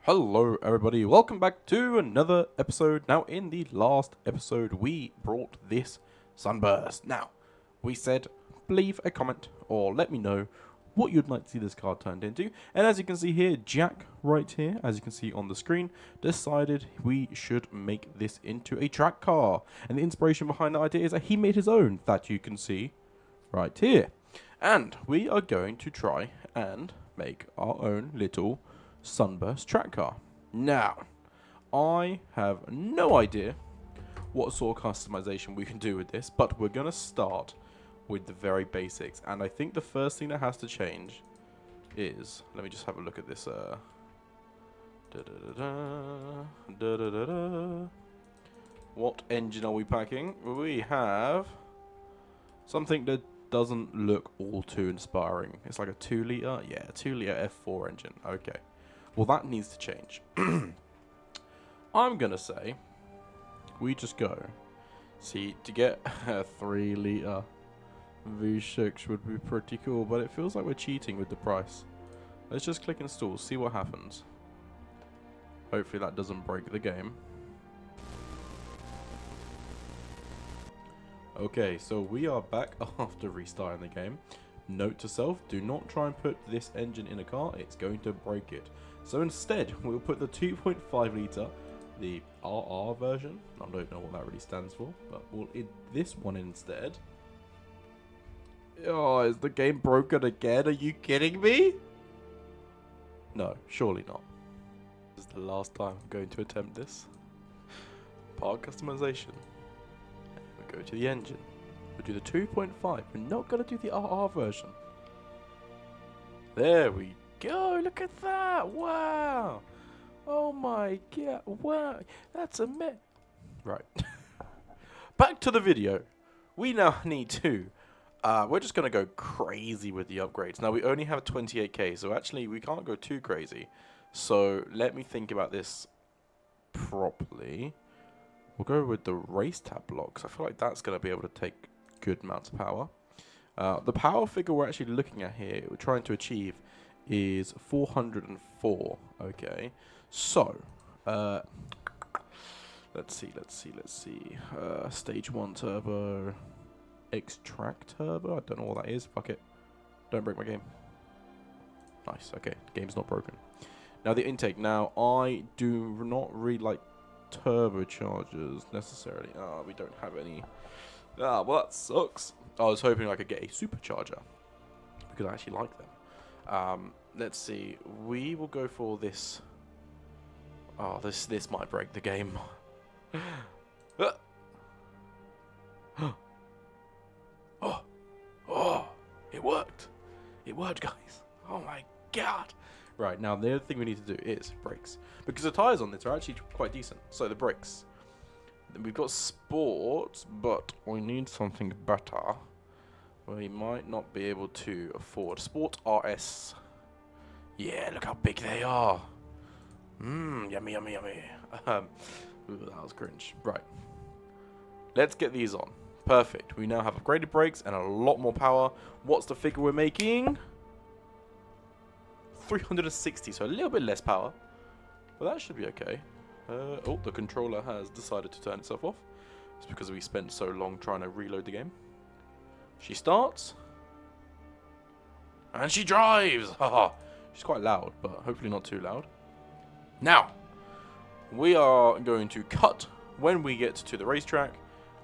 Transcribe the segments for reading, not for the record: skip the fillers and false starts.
Hello everybody, welcome back to another episode. Now in the last episode we brought this Sunburst. Now, we said leave a comment or let me know what you'd like to see this car turned into. And as you can see here, Jack right here, as you can see on the screen, decided we should make this into a track car. And the inspiration behind the idea is that he made his own that you can see right here. And we are going to try and make our own little Sunburst track car. Now, I have no idea what sort of customization we can do with this, but we're going to start with the very basics. And I think the first thing that has to change is, let me just have a look at this. What engine are we packing? We have something that doesn't look all too inspiring. It's like a 2 litre, yeah, 2 litre F4 engine. Okay. Well, that needs to change. I'm going to say we just go. See, to get a 3 litre V6 would be pretty cool, but it feels like we're cheating with the price. Let's just click install, see what happens. Hopefully that doesn't break the game. Okay, so we are back after restarting the game. Note to self, do not try and put this engine in a car, it's going to break it. So instead, we'll put the 2.5 litre, the RR version. I don't know what that really stands for, but we'll add this one instead. Oh, is the game broken again? Are you kidding me? No, surely not. This is the last time I'm going to attempt this. Part customization. We'll go to the engine. We'll do the 2.5. We're not going to do the RR version. There we go. Look at that. Wow. Oh my god. Wow. That's a mess. Right. Back to the video. We now need to. We're just going to go crazy with the upgrades. Now, we only have 28k, so actually we can't go too crazy. So let me think about this properly. We'll go with the race tab blocks. I feel like that's going to be able to take good amounts of power. The power figure we're actually looking at here, we're trying to achieve, is 404. Okay, so let's see. Stage 1 turbo, extract turbo. I don't know what that is. Fuck it. Don't break my game. Nice. Okay, the game's not broken. Now the intake. Now I do not really like turbochargers necessarily. We don't have any. Well, that sucks. I was hoping I could get a supercharger because I actually like them. Let's see. We will go for this. Oh, this might break the game. Oh, it worked. It worked, guys. Oh my god. Right, now the other thing we need to do is brakes. Because the tyres on this are actually quite decent. So the brakes. We've got sport, but we need something better. We might not be able to afford Sport RS. Yeah, look how big they are. Yummy, yummy, yummy. Ooh, that was cringe. Right. Let's get these on. Perfect. We now have upgraded brakes and a lot more power. What's the figure we're making? 360, so a little bit less power. But that should be okay. Oh, the controller has decided to turn itself off. It's because we spent so long trying to reload the game. She starts. And she drives! Haha. She's quite loud, but hopefully not too loud. Now, we are going to cut when we get to the racetrack.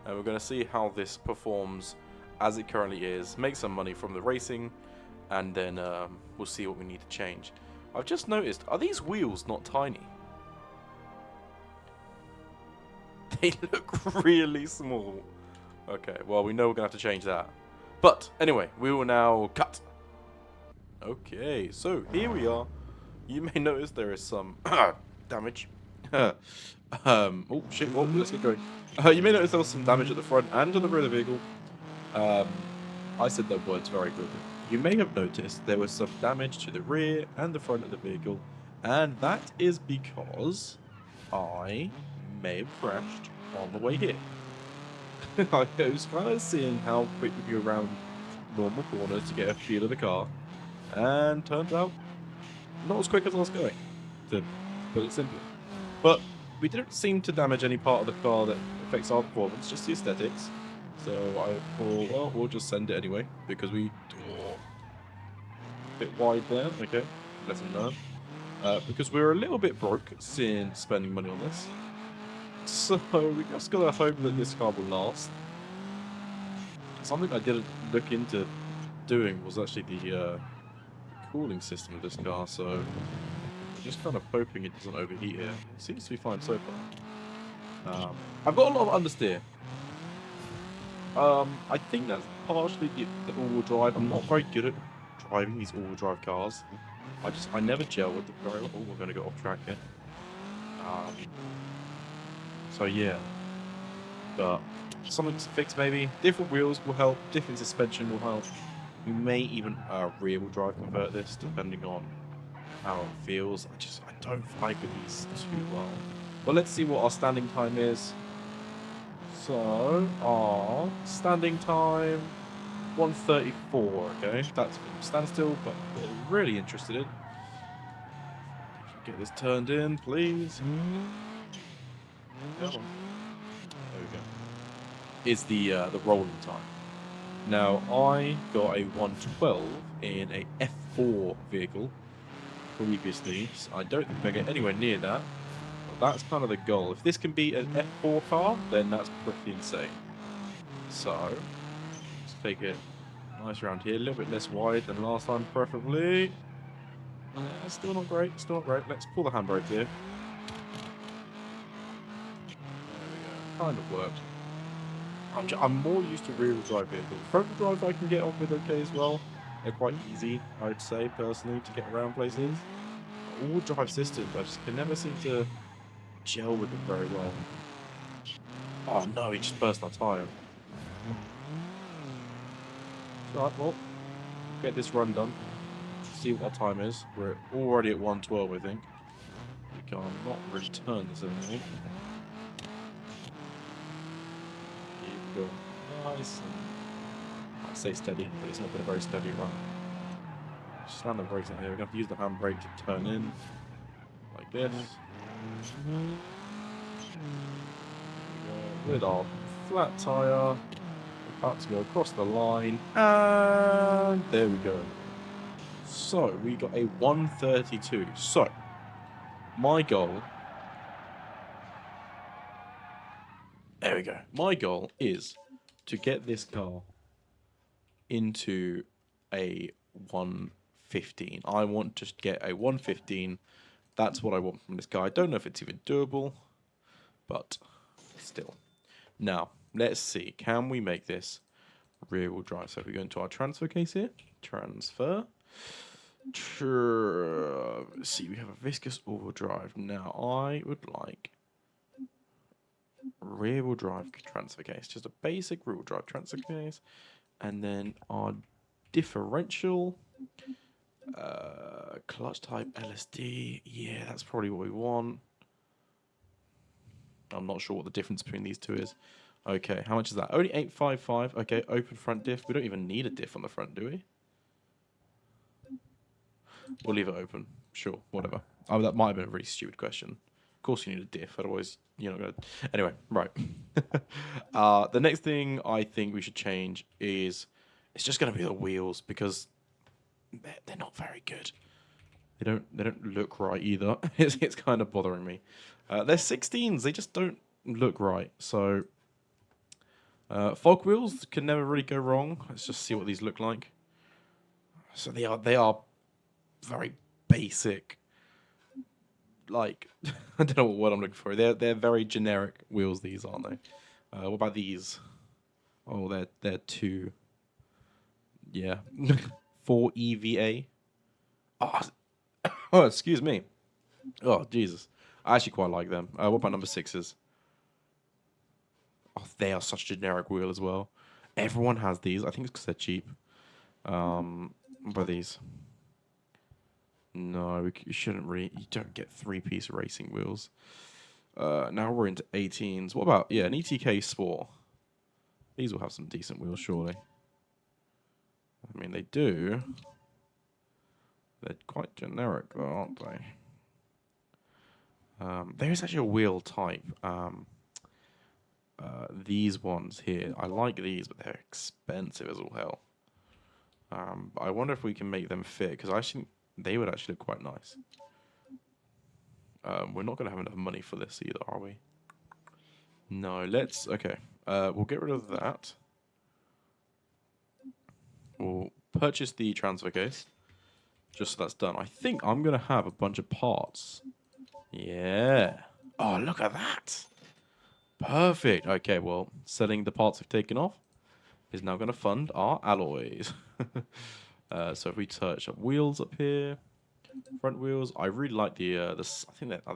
And we're going to see how this performs as it currently is. Make some money from the racing. And then we'll see what we need to change. I've just noticed, are these wheels not tiny? They look really small. Okay, well, we know we're going to have to change that. But, anyway, we will now cut. Okay, so here we are. You may notice there is some damage. Oh, shit, well, let's get going. You may notice there was some damage at the front and on the rear of the vehicle. I said those words very good. You may have noticed there was some damage to the rear and the front of the vehicle. And that is because I may have crashed on the way here. I was kind of seeing how quick we go around normal corners to get a feel of the car, and turns out not as quick as I was going. To Put it simply. But we didn't seem to damage any part of the car that affects our performance, just the aesthetics. So I thought, well, we'll just send it anyway, because we... Oh, a bit wide there, okay, lesson learned. Because we're a little bit broke since spending money on this. So we just gotta hope that this car will last. Something I didn't look into doing was actually the cooling system of this car, so I'm just kind of hoping it doesn't overheat here. It seems to be fine so far. I've got a lot of understeer. I think that's partially the all-wheel drive. I'm not very good at driving these all-wheel drive cars. I never gel with them very well. Oh, we're going to go off track here. So yeah, but something to fix maybe. Different wheels will help. Different suspension will help. We may even rear-wheel drive convert this depending on how it feels. I don't fight with these too well. But let's see what our standing time is. So, our standing time, 1:34, okay? That's standstill, but we're really interested in. Get this turned in, please. Come on. There we go. Is the rolling time. Now, I got a 112 in a F4 vehicle previously. So I don't think I get anywhere near that. That's kind of the goal. If this can beat an F4 car, then that's pretty insane. So, let's take it nice around here. A little bit less wide than last time, preferably. Still not great. Still not great. Let's pull the handbrake here. There we go. Kind of worked. I'm more used to rear-wheel drive vehicles. Front-wheel drive I can get on with okay as well. They're quite easy, I'd say, personally, to get around places. All-wheel drive systems, I just can never seem to gel with them very well. Oh no, he just burst our tyre. Right, well, get this run done. See what our time is. We're already at 112, I think. We cannot really turn this anymore. Here we go. Nice. I'd say steady, but it's not been a very steady run. Slam the brakes in here. We're going to have to use the handbrake to turn in. Like this. With our flat tyre, about to go across the line, and there we go. So we got a 132. So my goal, there we go. My goal is to get this car into a 115. I want to get a 115. That's what I want from this car. I don't know if it's even doable, but still. Now, let's see. Can we make this rear-wheel drive? So if we go into our transfer case here, transfer. Let's see, we have a viscous all-wheel drive. Now, I would like rear-wheel drive transfer case. Just a basic rear-wheel drive transfer case. And then our differential clutch type LSD. Yeah, that's probably what we want. I'm not sure what the difference between these two is. Okay, how much is that? Only 855. Okay, open front diff. We don't even need a diff on the front, do we? We'll leave it open. Sure, whatever. Oh, that might have been a really stupid question. Of course you need a diff, otherwise you're not going to... Anyway, right. The next thing I think we should change is... It's just going to be the wheels, because they're not very good. They don't look right either. It's kind of bothering me. They're 16s. They just don't look right. So fog wheels can never really go wrong. Let's just see what these look like. So they are very basic. Like I don't know what word I'm looking for. They're very generic wheels. These aren't they? What about these? Oh, they're 2. Yeah, 4 EVA. Oh, excuse me. Oh, Jesus. I actually quite like them. What about number 6s? Oh, they are such a generic wheel as well. Everyone has these. I think it's because they're cheap. What about these? No, you shouldn't really. You don't get 3-piece racing wheels. Now we're into 18s. What about, an ETK Sport? These will have some decent wheels, surely. I mean, they do. They're quite generic, though, aren't they? There is actually a wheel type. These ones here, I like these, but they're expensive as all hell. But I wonder if we can make them fit, because I think they would actually look quite nice. We're not going to have enough money for this either, are we? No, let's... Okay, we'll get rid of that. We'll purchase the transfer case, just so that's done. I think I'm going to have a bunch of parts. Yeah. Oh, look at that. Perfect. Okay, well, selling the parts we've taken off is now going to fund our alloys. So if we touch up wheels up here, front wheels, I really like the I think that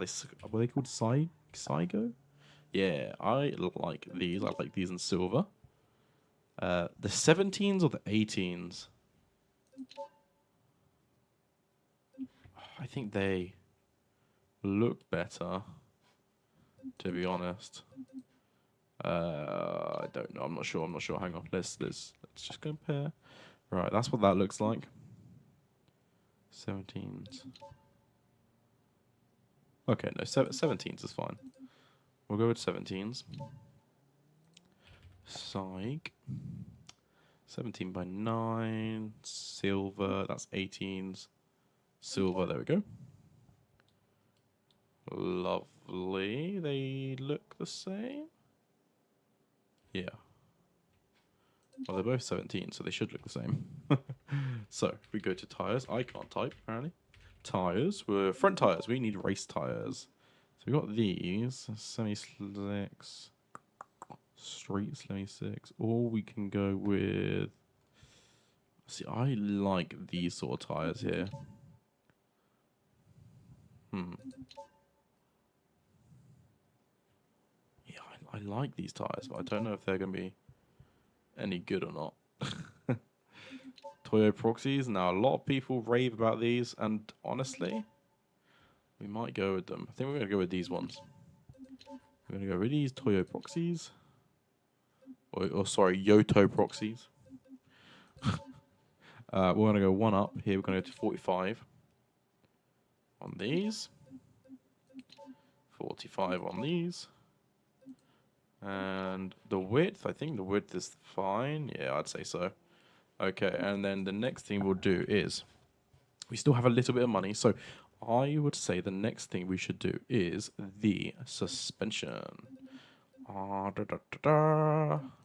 were they called Saigo? Yeah, I like these. I like these in silver. The 17s or the 18s? I think they look better, to be honest. I don't know. I'm not sure. Hang on. Let's just compare. Right, that's what that looks like. 17s. Okay, no, 17s is fine. We'll go with 17s. Psych. 17 by 9. Silver. That's 18s. Silver. There we go. Lovely. They look the same. Yeah. Well, they're both 17, so they should look the same. So, if we go to tires, I can't type, apparently. Tires, we're front tires, we need race tires. So we got these, semi-slicks, street semi-slicks, or we can go with... See, I like these sort of tires here. Yeah, I like these tires, but I don't know if they're going to be any good or not. Toyo proxies. Now, a lot of people rave about these, and honestly, we might go with them. I think we're going to go with these ones. We're going to go with these Toyo proxies. Or sorry, Yoto proxies. We're going to go one up. Here we're going to go to 45 on these. 45 on these. And the width, I think the width is fine. Yeah, I'd say so. Okay, and then the next thing we'll do is, we still have a little bit of money, so I would say the next thing we should do is the suspension.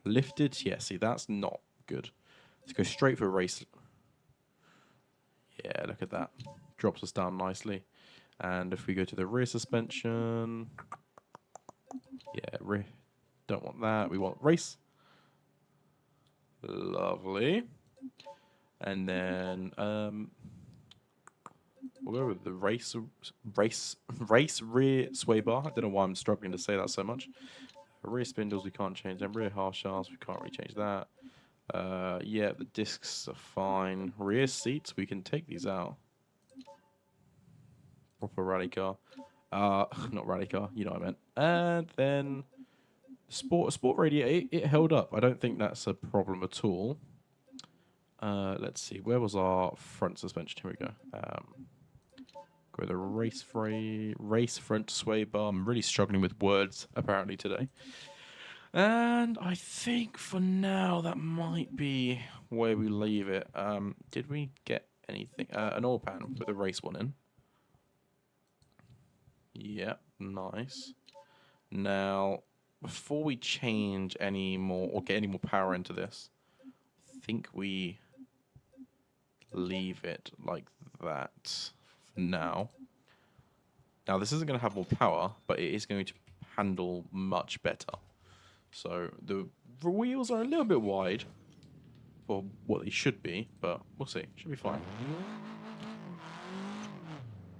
Lifted, yeah, see, that's not good. Let's go straight for race. Yeah, look at that. Drops us down nicely. And if we go to the rear suspension, yeah, don't want that. We want race. Lovely. And then we'll go with the race rear sway bar. I don't know why I'm struggling to say that so much. Rear spindles we can't change them. Rear half shafts we can't really change that. Yeah, the discs are fine. Rear seats we can take these out. Proper rally car. Not rally car. You know what I meant. And then sport radiator. It held up. I don't think that's a problem at all. Let's see, where was our front suspension? Here we go. Go with the race front sway bar. I'm really struggling with words apparently today. And I think for now that might be where we leave it. Did we get anything? An oil pan with a race one in. Yeah, nice. Now, before we change any more or get any more power into this, I think we leave it like that for now. Now, this isn't going to have more power, but it is going to handle much better. So the wheels are a little bit wide for what they should be, but we'll see. Should be fine.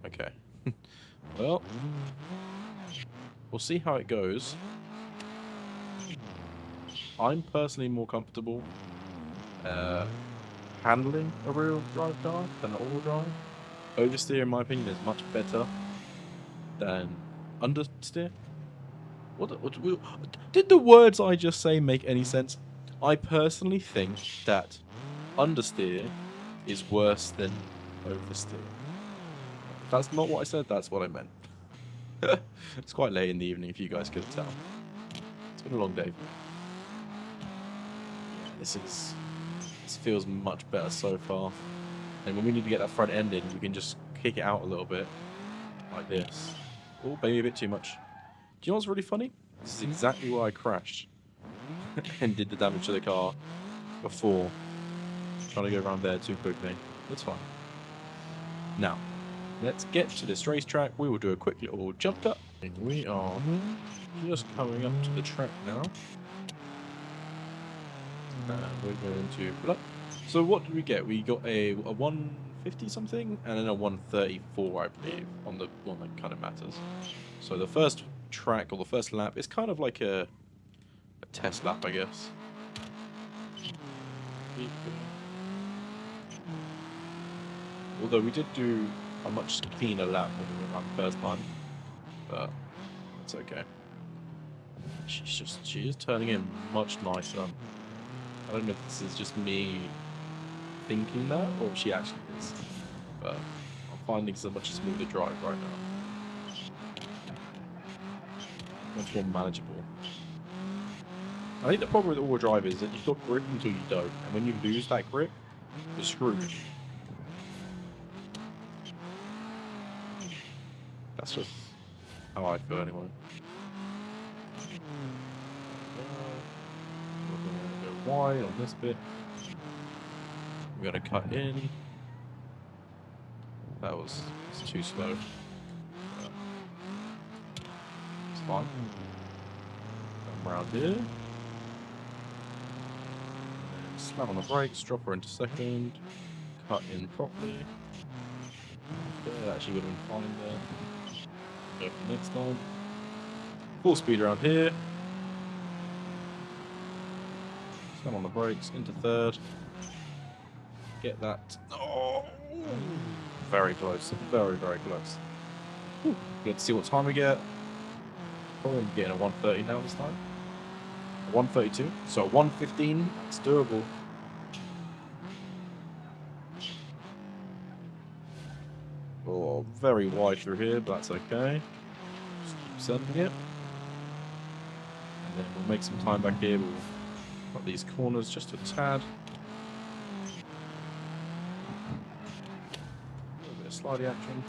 Okay. Well, we'll see how it goes. I'm personally more comfortable handling a rear drive car than an all-wheel drive. Oversteer, in my opinion, is much better than understeer. Did the words I just say make any sense? I personally think that understeer is worse than oversteer. If that's not what I said, that's what I meant. It's quite late in the evening, if you guys could tell. It's been a long day. Yeah, this feels much better so far. And when we need to get that front end in, we can just kick it out a little bit, like this. Oh, maybe a bit too much. Do you know what's really funny? This is exactly why I crashed and did the damage to the car before. Trying to go around there too quickly. That's fine. Now, let's get to this racetrack. We will do a quick little jump cut. And we are just coming up to the track now. And we're going to... So what did we get? We got a 150 something and then a 134, I believe, on the one that kind of matters. So the first track, or the first lap, is kind of like a test lap, I guess. Although we did do a much cleaner lap when we went around the first time, but it's okay. She is turning in much nicer. I don't know if this is just me thinking that, or if she actually is, but I'm finding it's a much smoother drive right now. Much more manageable. I think the problem with all-wheel drive is that you've got grip until you don't, and when you lose that grip, you're screwed. That's just how I feel anyway. We're going to go wide on this bit. We're going to cut in. That was too slow. It's fine. Come around here. Slam on the brakes, drop her into second. Cut in properly. That actually would have been fine there. Go for the next time. Full speed around here. Slam on the brakes, into third. Get that. Oh! Very close. Very, very close. Let's see what time we get. Probably getting a 130 now this time. A 132. So 115. It's doable. Oh, very wide through here, but that's okay. Just keep sending it. And then we'll make some time back here. We'll cut these corners just a tad. A little bit of slidey action.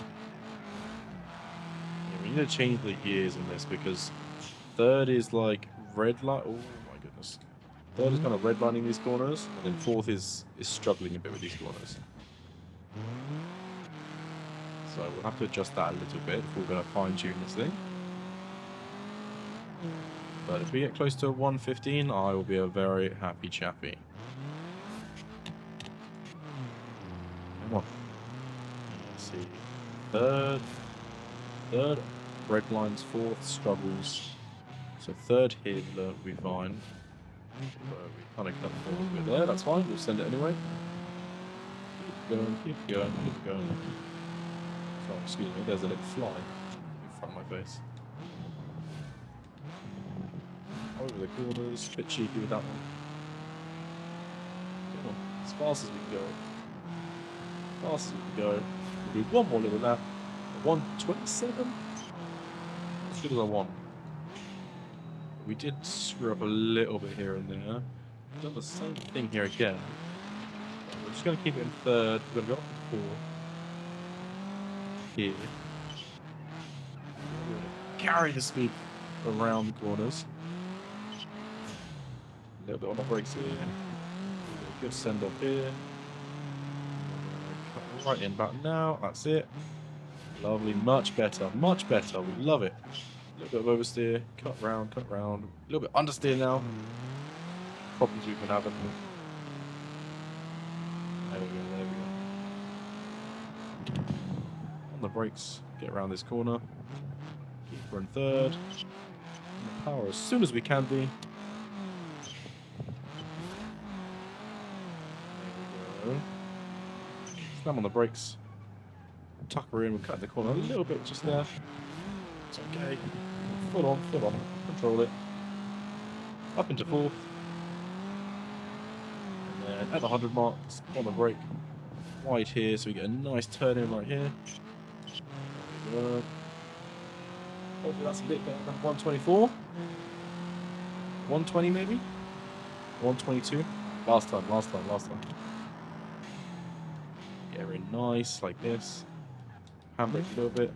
Yeah, we need to change the gears on this because third is like red light. Oh my goodness. Third is kind of redlining these corners, and then fourth is struggling a bit with these corners. So we'll have to adjust that a little bit if we're going to fine-tune this thing. But if we get close to 115, I will be a very happy chappy. Come on. Let's see. Third, red lines, fourth, struggles. So third here will be fine. So we kind of cut the bit there, that's fine, we'll send it anyway. Keep going, keep going, keep going. Oh, excuse me, there's a little fly in front of my face. Over the corners, a bit cheeky with that one. Come on, as fast as we can go. As fast as we can go. We'll do one more little lap. 127? As good as I want. We did screw up a little bit here and there. We've done the same thing here again. We're just going to keep it in third. We're going to go up to fourth. Here. Carry the speed around the corners. A little bit on the brakes here. A good send off here. Cut right in back now. That's it. Lovely. Much better. Much better. We love it. A little bit of oversteer. Cut round. Cut round. A little bit understeer now. Problems we've been having. There we go. There we go. The brakes, get around this corner, keep her in third, and power as soon as we can be. There we go. Slam on the brakes, tuck her in, we're cutting the corner a little bit just there. It's okay. Full on, control it. Up into fourth. And then at the 100 mark, on the brake, wide here, so we get a nice turn in right here. Hopefully that's a bit better than 124. 120 maybe? 122? Last time. Yeah, very nice, like this. Handbrake a little bit.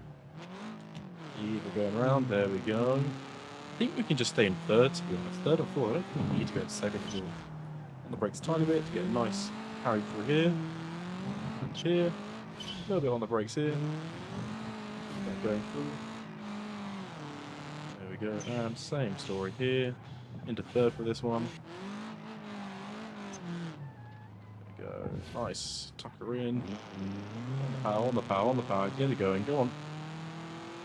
Keep going around, there we go. I think we can just stay in third, to be honest. Third or fourth, I don't think we need to go to second at all. On the brakes a tiny bit to get a nice carry through here. And here. A little bit on the brakes here. And going through. There we go. And same story here. Into third for this one. There we go. Nice. Tuck her in. On the power. Get it going. Go on.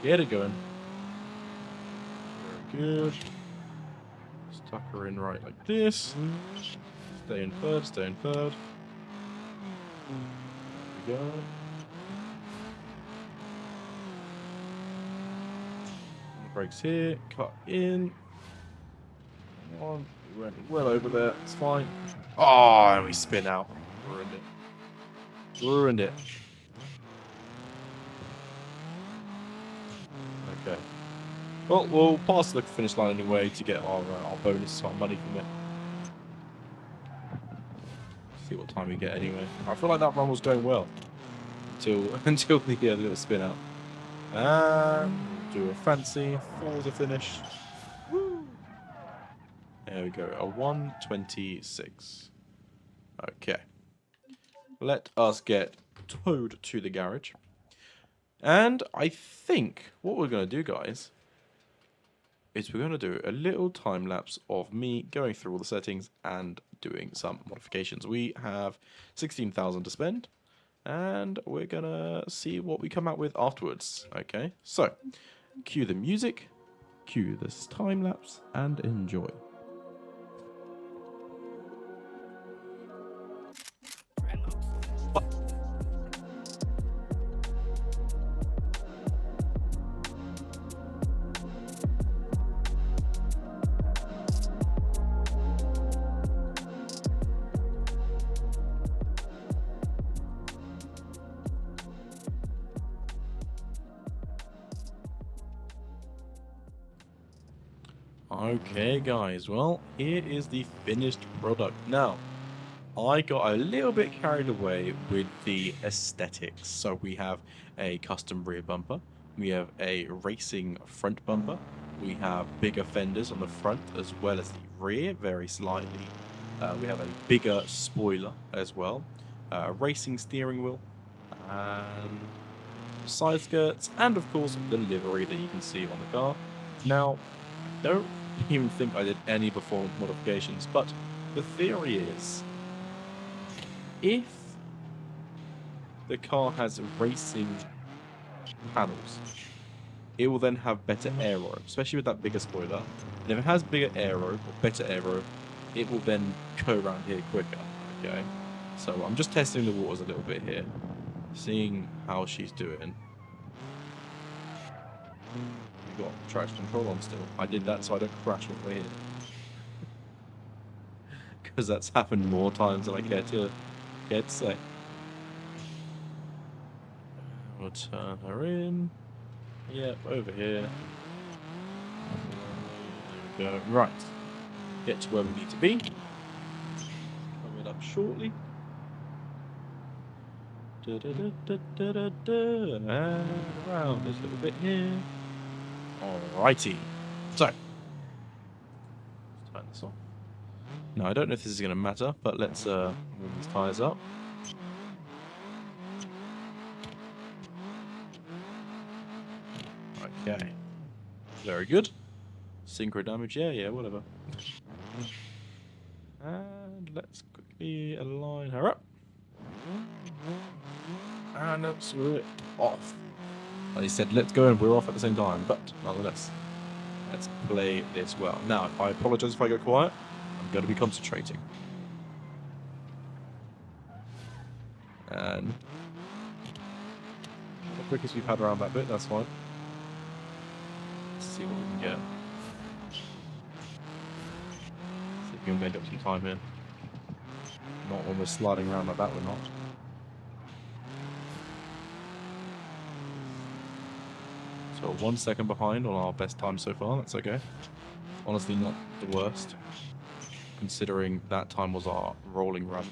Get it going. Very good. Just tuck her in right like this. Stay in third. There we go. Brakes here, cut in. Come on, we went well over there, it's fine. Oh, and we spin out. Ruined it. Okay. Well, we'll pass the finish line anyway to get our bonus, our money from it. See what time we get anyway. I feel like that run was going well until the little spin out. And do a fancy forza finish. Woo! There we go, a 126. Okay. Let us get towed to the garage. And I think what we're going to do, guys, is we're going to do a little time lapse of me going through all the settings and doing some modifications. We have 16,000 to spend, and we're going to see what we come out with afterwards. Okay, so cue the music, cue this time lapse, and enjoy. Okay guys, well, here is the finished product. Now, I got a little bit carried away with the aesthetics. So we have a custom rear bumper, we have a racing front bumper, we have bigger fenders on the front as well as the rear, very slightly. We have a bigger spoiler as well, a racing steering wheel, and side skirts, and of course the livery that you can see on the car. Now, I don't even think I did any performance modifications, but the theory is, if the car has racing panels, it will then have better aero, especially with that bigger spoiler. And if it has bigger aero, or better aero, it will then go around here quicker, okay? So I'm just testing the waters a little bit here, seeing how she's doing. We've got traction control on still. I did that so I don't crash on the way here. Because that's happened more times than I care to say. We'll turn her in. Yep, over here. There we go. Right. Get to where we need to be. Coming up shortly. And around this little bit here. Alrighty. So, let's turn this on. Now, I don't know if this is going to matter, but let's move these tyres up. Okay. Very good. Synchro damage, yeah, whatever. And let's quickly align her up. And let's move it off. Like I said, let's go and we're off at the same time, but nonetheless, let's play this well. Now, I apologize if I go quiet. I'm going to be concentrating. And the quickest we've had around that bit, that's fine. Let's see what we can get. See if we can make up some time here. Not when we're sliding around like that, we're not. So 1 second behind on our best time so far. That's okay. Honestly, not the worst, considering that time was our rolling run.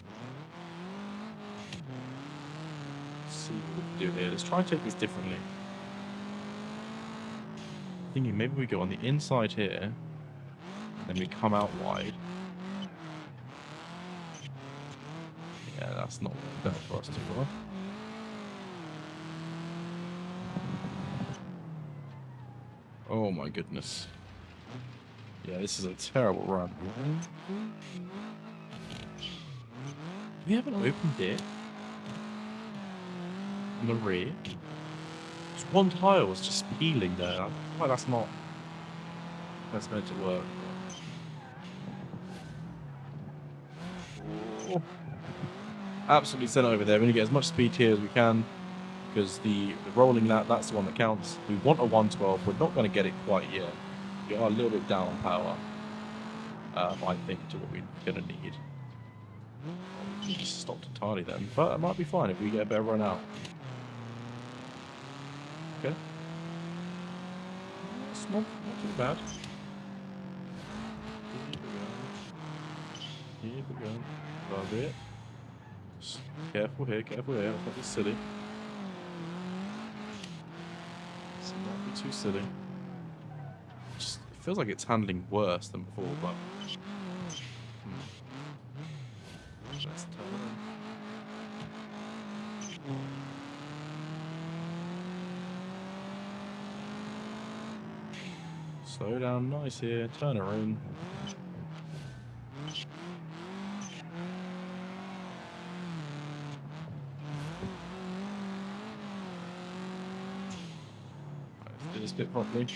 Let's see what we can do here. Let's try and take this differently. Thinking maybe we go on the inside here, and then we come out wide. Yeah, that's not better for us to do. Oh my goodness. Yeah, this is a terrible run. We haven't opened it on the rear. Just one tire was just peeling there. Well, that's not. That's meant to work. Oh. Absolutely sent over there. We're going to get as much speed here as we can, because the rolling that's the one that counts. We want a 112. We're not going to get it quite yet. We are a little bit down on power, I think, to what we're going to need. We just stopped entirely then, but it might be fine if we get a better run out. Okay. It's not too bad. Here we go. Love it. Just careful here, careful here. Let's not be silly. Let's not be too silly. Just, it feels like it's handling worse than before, but... Let's turn. Slow down nice here, turn around. Let's do this bit properly.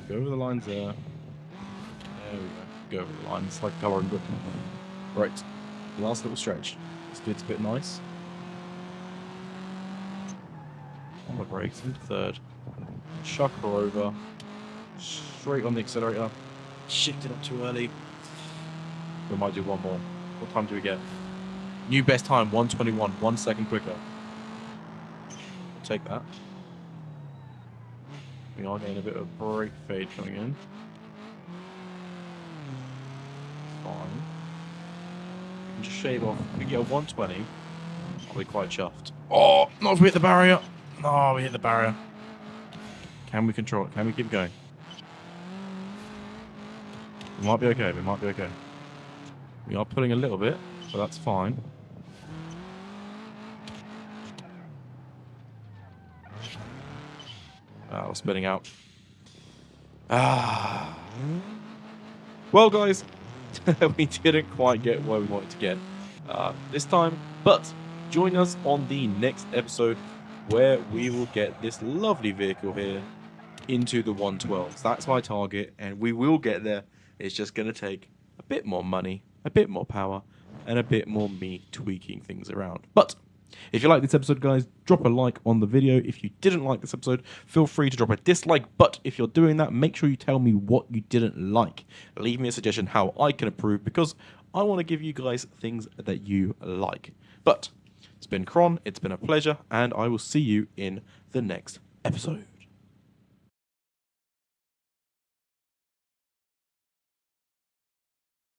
Go over the lines there. There we go. Go over the lines like coloring book. Right. Last little stretch. Let's do this bit nice. On the brakes into third. Chuck her over. Straight on the accelerator. Shifted up too early. We might do one more. What time do we get? New best time, 1:21. 1 second quicker. We'll take that. We are getting a bit of a brake fade coming in. Fine. We can just shave off. If we get a 120, I'll be quite chuffed. Oh, not if we hit the barrier. No, we hit the barrier. Can we control it? Can we keep going? We might be okay. We might be okay. We are pulling a little bit, but that's fine. We're spinning out. Well, guys, we didn't quite get where we wanted to get this time, but join us on the next episode where we will get this lovely vehicle here into the 112s. That's my target, and we will get there. It's just going to take a bit more money, a bit more power, and a bit more me tweaking things around. But if you like this episode, guys, drop a like on the video. If you didn't like this episode, feel free to drop a dislike. But if you're doing that, make sure you tell me what you didn't like. Leave me a suggestion how I can improve, because I want to give you guys things that you like. But it's been Kron, it's been a pleasure, and I will see you in the next episode.